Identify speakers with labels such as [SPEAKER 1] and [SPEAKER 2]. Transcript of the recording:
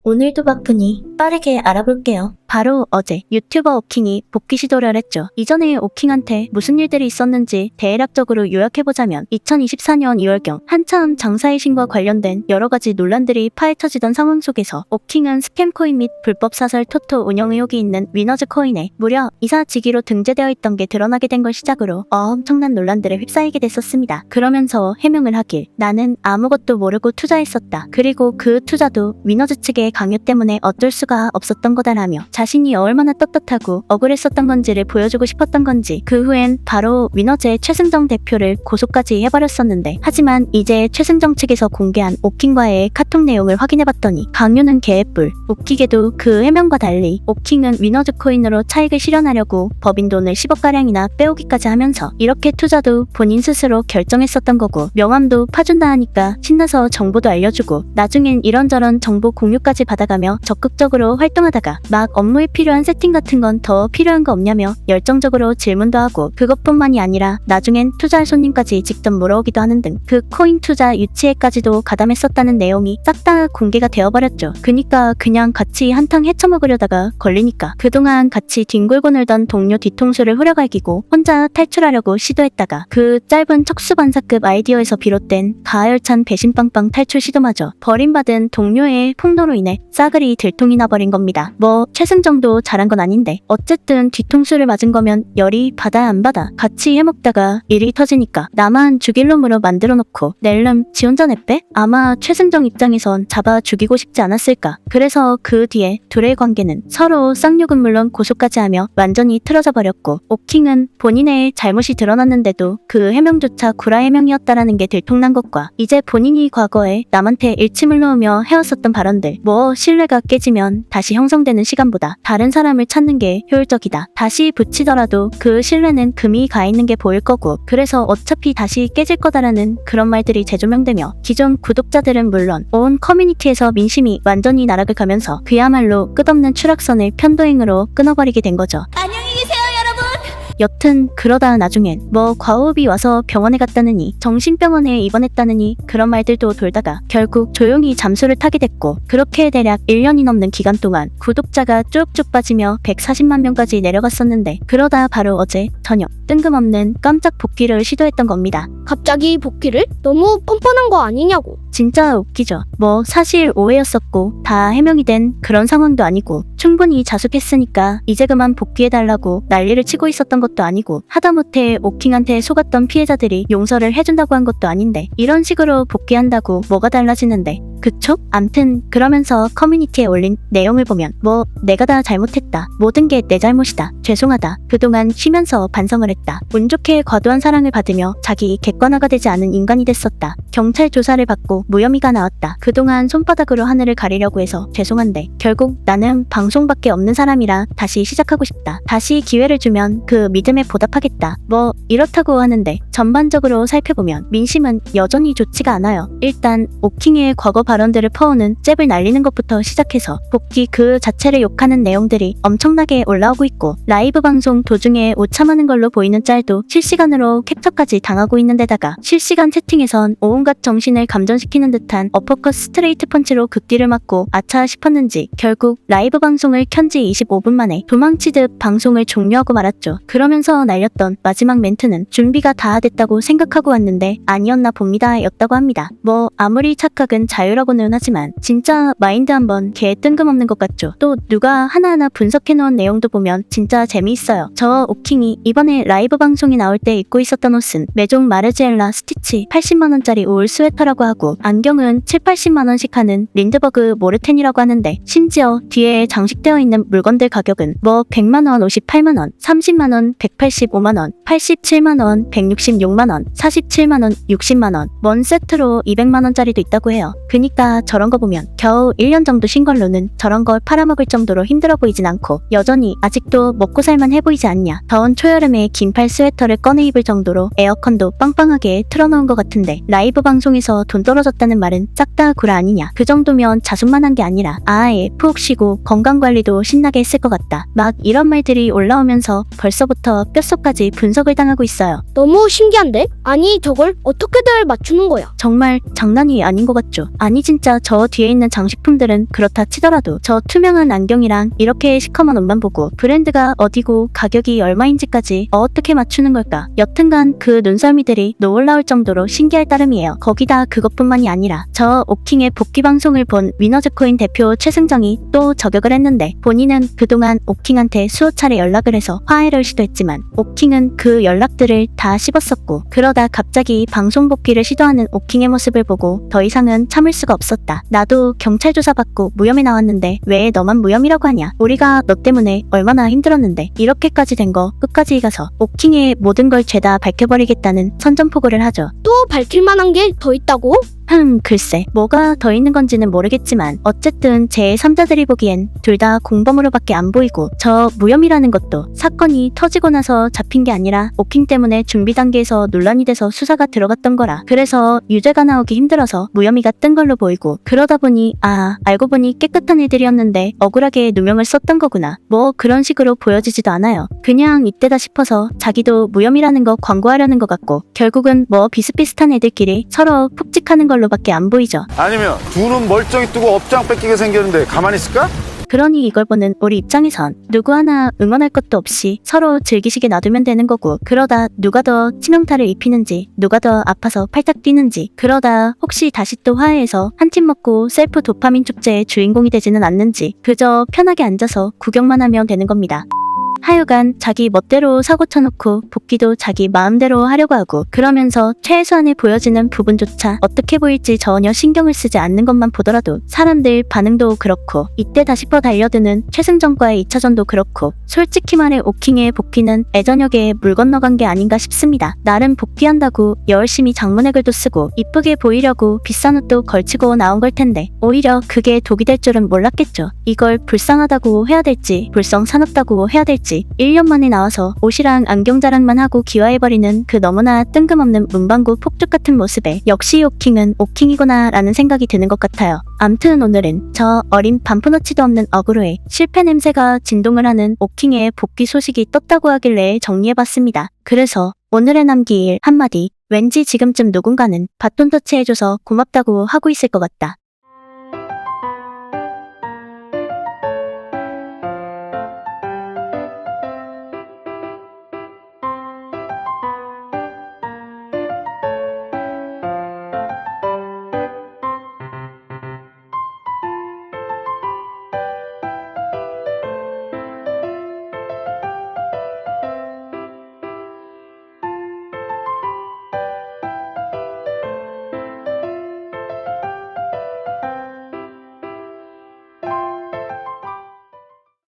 [SPEAKER 1] 오늘도 바쁘니 빠르게 알아볼게요. 바로 어제 유튜버 오킹이 복귀 시도를 했죠. 이전에 오킹한테 무슨 일들이 있었는지 대략적으로 요약해보자면 2024년 2월경 한참 장사의 신과 관련된 여러가지 논란들이 파헤쳐지던 상황 속에서 오킹은 스캠코인 및 불법 사설 토토 운영 의혹이 있는 위너즈 코인에 무려 이사직위로 등재되어 있던 게 드러나게 된 걸 시작으로 엄청난 논란들에 휩싸이게 됐었습니다. 그러면서 해명을 하길 나는 아무것도 모르고 투자했었다. 그리고 그 투자도 위너즈 측의 강요 때문에 어쩔 수가 없었던 거다라며 자신이 얼마나 떳떳하고 억울했었던 건지를 보여주고 싶었던 건지 그 후엔 바로 위너즈의 최승정 대표를 고소까지 해버렸었는데 하지만 이제 최승정 측에서 공개한 오킹과의 카톡 내용을 확인해봤더니 강요는 개뿔. 웃기게도 그 해명과 달리 오킹은 위너즈 코인으로 차익을 실현하려고 법인 돈을 10억가량이나 빼오기까지 하면서 이렇게 투자도 본인 스스로 결정했었던 거고 명함도 파준다 하니까 신나서 정보도 알려주고 나중엔 이런저런 정보 공유까지 받아가며 적극적으로 활동하다가 막 업무에 필요한 세팅 같은 건 더 필요한 거 없냐며 열정적으로 질문도 하고 그것뿐만이 아니라 나중엔 투자할 손님까지 직접 물어오기도 하는 등 그 코인 투자 유치에까지도 가담했었다는 내용이 싹 다 공개가 되어버렸죠. 그니까 그냥 같이 한탕 헤쳐먹으려다가 걸리니까 그동안 같이 뒹굴고 놀던 동료 뒤통수를 후려갈기고 혼자 탈출하려고 시도했다가 그 짧은 척수반사급 아이디어에서 비롯된 가열찬 배신빵빵 탈출 시도마저 버림받은 동료의 폭로로 인해 싸그리 들통이 나버린 겁니다. 뭐 최승정도 잘한 건 아닌데 어쨌든 뒤통수를 맞은 거면 열이 받아 안 받아 같이 해먹다가 일이 터지니까 나만 죽일 놈으로 만들어놓고 낼름 지 혼자 내빼? 아마 최승정 입장에선 잡아 죽이고 싶지 않았을까. 그래서 그 뒤에 둘의 관계는 서로 쌍욕은 물론 고소까지 하며 완전히 틀어져 버렸고 오킹은 본인의 잘못이 드러났는데도 그 해명조차 구라 해명이었다라는 게 들통난 것과 이제 본인이 과거에 남한테 일침을 놓으며 해왔었던 발언들 뭐 신뢰가 깨지면 다시 형성되는 시간보다 다른 사람을 찾는 게 효율적이다. 다시 붙이더라도 그 신뢰는 금이 가 있는 게 보일 거고 그래서 어차피 다시 깨질 거다라는 그런 말들이 재조명되며 기존 구독자들은 물론 온 커뮤니티에서 민심이 완전히 나락을 가면서 그야말로 끝없는 추락선을 편도행으로 끊어버리게 된 거죠.
[SPEAKER 2] 안녕히 계세요, 여러분.
[SPEAKER 1] 여튼 그러다 나중엔 뭐 과호흡이 와서 병원에 갔다느니 정신병원에 입원했다느니 그런 말들도 돌다가 결국 조용히 잠수를 타게 됐고 그렇게 대략 1년이 넘는 기간 동안 구독자가 쭉쭉 빠지며 140만 명까지 내려갔었는데 그러다 바로 어제 저녁 뜬금없는 깜짝 복귀를 시도했던 겁니다.
[SPEAKER 2] 갑자기 복귀를? 너무 뻔뻔한 거 아니냐고.
[SPEAKER 1] 진짜 웃기죠. 뭐 사실 오해였었고 다 해명이 된 그런 상황도 아니고 충분히 자숙했으니까 이제 그만 복귀해달라고 난리를 치고 있었던 것도 아니고 하다못해 오킹한테 속았던 피해자들이 용서를 해준다고 한 것도 아닌데 이런 식으로 복귀한다고 뭐가 달라지는데 그쵸? 암튼 그러면서 커뮤니티에 올린 내용을 보면 뭐 내가 다 잘못했다. 모든 게 내 잘못이다. 죄송하다. 그동안 쉬면서 반성을 했다. 운 좋게 과도한 사랑을 받으며 자기 객관화가 되지 않은 인간이 됐었다. 경찰 조사를 받고 무혐의가 나왔다. 그동안 손바닥으로 하늘을 가리려고 해서 죄송한데 결국 나는 방송밖에 없는 사람이라 다시 시작하고 싶다. 다시 기회를 주면 그 믿음에 보답하겠다. 뭐 이렇다고 하는데 전반적으로 살펴보면 민심은 여전히 좋지가 않아요. 일단 오킹의 과거 발언들을 퍼오는 잽을 날리는 것부터 시작해서 복귀 그 자체를 욕하는 내용들이 엄청나게 올라오고 있고 라이브 방송 도중에 오참하는 걸로 보이는 짤도 실시간으로 캡처까지 당하고 있는 데다가 실시간 채팅에선 온갖 정신을 감전시키는 듯한 어퍼컷 스트레이트 펀치로 극딜을 맞고 아차 싶었는지 결국 라이브 방송을 켠지 25분 만에 도망치듯 방송을 종료하고 말았죠. 그러면서 날렸던 마지막 멘트는 준비가 다 됐다고 생각하고 왔는데 아니었나 봅니다 였다고 합니다. 뭐 아무리 착각은 자유라고는 하지만 진짜 마인드 한번 개 뜬금없는 것 같죠. 또 누가 하나하나 분석해놓은 내용도 보면 진짜 재미있어요. 저 오킹이 이번에 라이브 방송이 나올 때 입고 있었던 옷은 메종 마르지엘라 스티치 80만원짜리 울 스웨터라고 하고 안경은 7~80만원씩 하는 린드버그 모르텐이라고 하는데 심지어 뒤에 장식되어 있는 물건들 가격은 뭐 100만원, 58만원, 30만원, 185만원, 87만원, 166만원, 47만원, 60만원 원 세트로 200만원짜리도 있다고 해요. 그니까 저런 거 보면 겨우 1년 정도 쉰 걸로는 저런 걸 팔아먹을 정도로 힘들어 보이진 않고 여전히 아직도 먹고 살만 해보이지 않냐. 더운 초여름에 긴팔 스웨터를 꺼내 입을 정도로 에어컨도 빵빵하게 틀어놓은 것 같은데 라이브 방송에서 돈 떨어졌다는 말은 싹 다 구라 아니냐. 그 정도면 자숙만 한 게 아니라 아예 푹 쉬고 건강 관리도 신나게 했을 것 같다. 막 이런 말들이 올라오면서 벌써부터 뼛속까지 분석을 당하고 있어요.
[SPEAKER 2] 너무 신기한데? 아니 저걸 어떻게들 맞추는 거야?
[SPEAKER 1] 정말 장난이 아닌 것 같죠? 아니 진짜 저 뒤에 있는 장식품들은 그렇다 치더라도 저 투명한 안경이랑 이렇게 시커먼 옷만 보고 브랜드가 어디고 가격이 얼마인지까지 어떻게 맞추는 걸까? 여튼간 그 눈썰미들이 놀라울 정도로 신기할 따름이에요. 거기다 그것뿐만이 아니라 저 오킹의 복귀 방송을 본 위너즈코인 대표 최승정이 또 저격을 했는데 본인은 그동안 오킹한테 수호 차례 연락을 해서 화해를 시도했지만 오킹은 그 연락들을 다 씹었었고 그러다 갑자기 방송 복귀를 시도하는 오킹의 모습을 보고 더 이상은 참을 수가 없었다. 나도 경찰 조사받고 무혐의 나왔는데 왜 너만 무혐의라고 하냐? 우리가 너 때문에 얼마나 힘들었는데 이렇게까지 된 거 끝까지 가서 오킹의 모든 걸 죄다 밝혀버리겠다는 선전포고를 하죠.
[SPEAKER 2] 또 밝힐 만한 게 더 있다고?
[SPEAKER 1] 글쎄 뭐가 더 있는 건지는 모르겠지만 어쨌든 제3자들이 보기엔 둘 다 공범으로밖에 안 보이고 저 무혐의라는 것도 사건이 터지고 나서 잡힌 게 아니라 오킹 때문에 준비 단계에서 논란이 돼서 수사가 들어갔던 거라 그래서 유죄가 나오기 힘들어서 무혐의가 뜬 걸로 보이고 그러다 보니 알고 보니 깨끗한 일들이었는데 억울하게 누명을 썼던 거구나 뭐 그런 식으로 보여지지도 않아요. 그냥 이때다 싶어서 자기도 무혐의라는 거 광고하려는 것 같고 결국은 뭐 비슷비슷한 애들끼리 서로 푹찍하는 걸로밖에 안 보이죠.
[SPEAKER 3] 아니면 두 눈 멀쩡히 뜨고 업장 뺏기게 생겼는데 가만히 있을까?
[SPEAKER 1] 그러니 이걸 보는 우리 입장에선 누구 하나 응원할 것도 없이 서로 즐기시게 놔두면 되는 거고 그러다 누가 더 치명타를 입히는지 누가 더 아파서 팔딱 뛰는지 그러다 혹시 다시 또 화해해서 한 팀 먹고 셀프 도파민 축제의 주인공이 되지는 않는지 그저 편하게 앉아서 구경만 하면 되는 겁니다. 하여간 자기 멋대로 사고 쳐놓고 복귀도 자기 마음대로 하려고 하고 그러면서 최소한의 보여지는 부분조차 어떻게 보일지 전혀 신경을 쓰지 않는 것만 보더라도 사람들 반응도 그렇고 이때다 싶어 달려드는 최승정과의 2차전도 그렇고 솔직히 말해 오킹의 복귀는 애저녁에 물 건너간 게 아닌가 싶습니다. 나름 복귀한다고 열심히 장문의 글도 쓰고 이쁘게 보이려고 비싼 옷도 걸치고 나온 걸 텐데 오히려 그게 독이 될 줄은 몰랐겠죠. 이걸 불쌍하다고 해야 될지 불성사납다고 해야 될지 1년 만에 나와서 옷이랑 안경 자랑만 하고 기화해버리는 그 너무나 뜬금없는 문방구 폭죽 같은 모습에 역시 오킹은 오킹이구나 라는 생각이 드는 것 같아요. 암튼 오늘은 저 어린 반푼어치도 없는 어그로에 실패 냄새가 진동을 하는 오킹의 복귀 소식이 떴다고 하길래 정리해봤습니다. 그래서 오늘의 남기일 한마디 왠지 지금쯤 누군가는 바톤 터치해줘서 고맙다고 하고 있을 것 같다.